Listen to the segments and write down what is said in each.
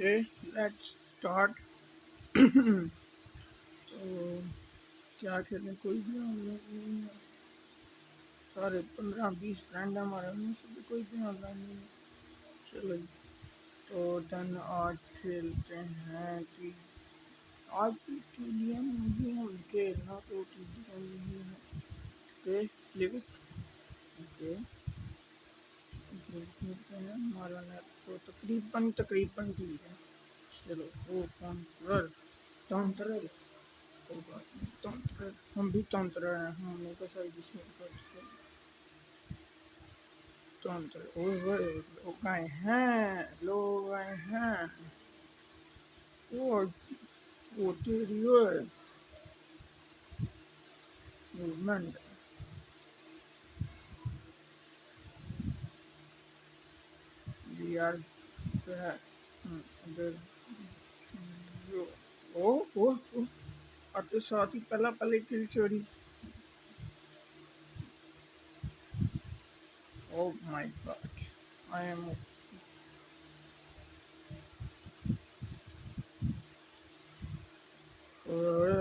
Okay, let's start. तो क्या खेलें, कोई भी ऑनलाइन नहीं है। सारे 15-20 फ्रेंड हैं हमारे, उनमें से भी कोई भी ऑनलाइन नहीं है। चलो जी, तो देन आज खेलते हैं कि आज भी टीडीएम नहीं है, खेलना तो टीडीएम नहीं है। Okay, live it. ओके, खेलते हैं। हमारा नेट तो तकरीबन तकरीबन ठीक है। चलो, वो काउंटर कोई बात नहीं, तंत्र हम भी तंत्र हैं, हमने तो सही जिसमें तंत्र। ओए ओए, लोग आए हैं, लोग आए हैं। वो तेरी ओए मूवमेंट यार है। इधर यो, ओ आते साथ ही पहला पहले किल चोरी। ओ my God, I M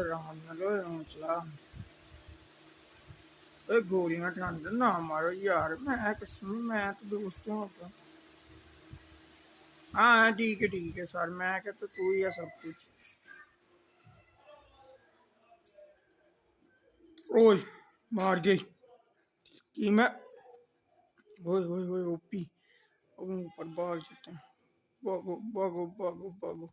Ram Ram सलाम। गोलियां ठंड ना मारो यार, मैं कसम मैं तो दोस्तों होता। हाँ ठीक है सर, मैं कहता तू ही है सब कुछ। ओए मार गई कि मैं। ओए ओए ओए ओपी, ऊपर भाग जाते हैं। भागो भागो भागो भागो।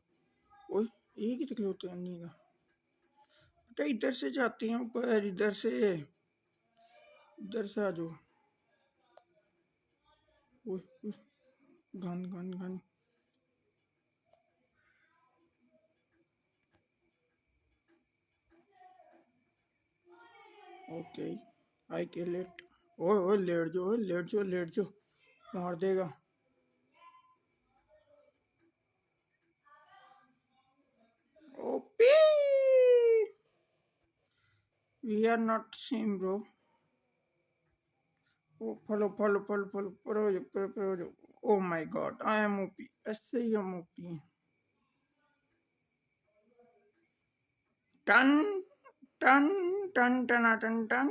ओए एक ही तकलीफ होते हैं नहीं ना। बेटा इधर से जाते हैं ऊपर, इधर से आ जाओ। ओए ओए, gun gun gun. Okay, I kill it. ओए ओए लेट जाओ, लेट जाओ लेट जाओ, मार देगा। OP, we are not same bro. Oh follow follow follow follow pro. Oh my God, I am OP, ऐसे ही हम ओपी। टन टन टन टन टन टन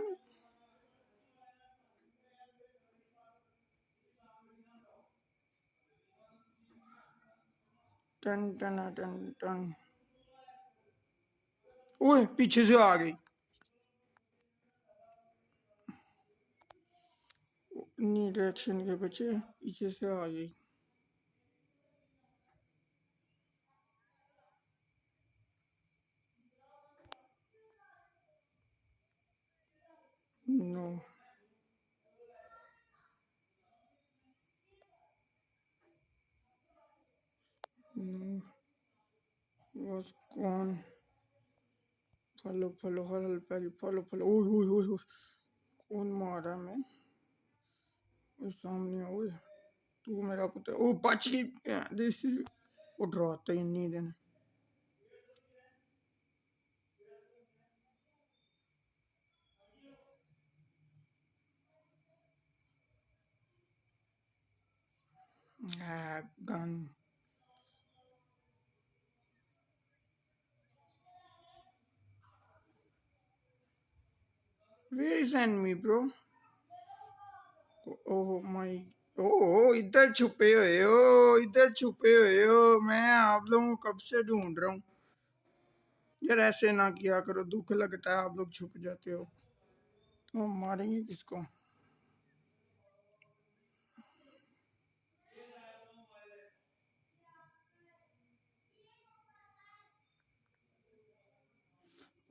टन टन टन टन। ओए पीछे से आ गई, नी डायरेक्शन के बच्चे पीछे से आ गई। No no, was gone। Follow follow हल पहले फॉलो फॉलो। ओए ओए ओए ओए, कौन मारा मैं? ओए सामने ओए, तू मेरा पुत्र। ओ बच गई देसी। वो डराता ही नहीं देना। Gun. Where is enemy bro? Oh my, ओ इधर छुपे हुए हो, इधर छुपे हुए हो। मैं आप लोगों को कब से ढूंढ रहा हूँ। यार ऐसे ना किया करो, दुख लगता है आप लोग छुप जाते हो। तो मारेंगे किसको?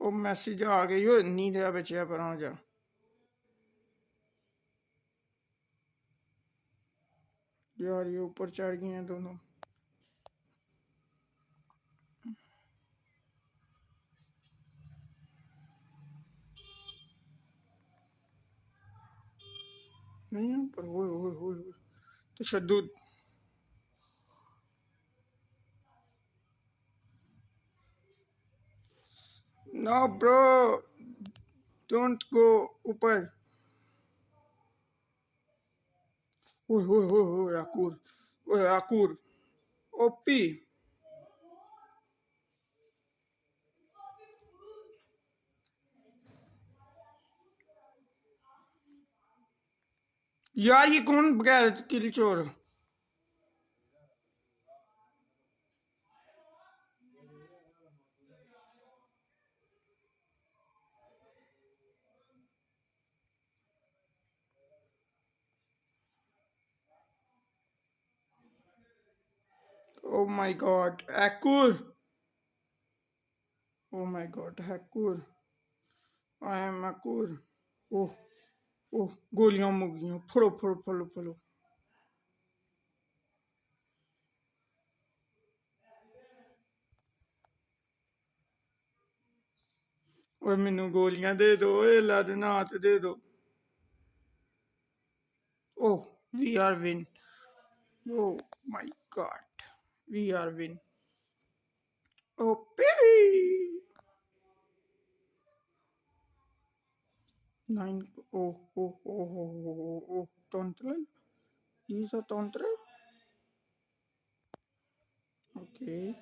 ओ मैसेज आ गई हो, नींद है बच्चा पर आ जा। यार ये ऊपर चढ़ गए हैं दोनों। नहीं यहाँ पर, ओए ओए ओए ओए, तशद्दुद। नो ब्रो, डोंट गो ऊपर। ओए ओए ओए ओए आकुर, ओए आकुर ओपी। यार ये कौन बगैर किल चोर oh my god hacker oh my god hacker I am hacker oh oh गोलियां मुगियां फड़ो फड़ो फड़ो फड़ो और मैनू गोलियां दे दो अल्लाह दे नां ते दे दो oh we are win oh my God we are win OP 9 oh oh oh oh oh oh tontre he's a tontre okay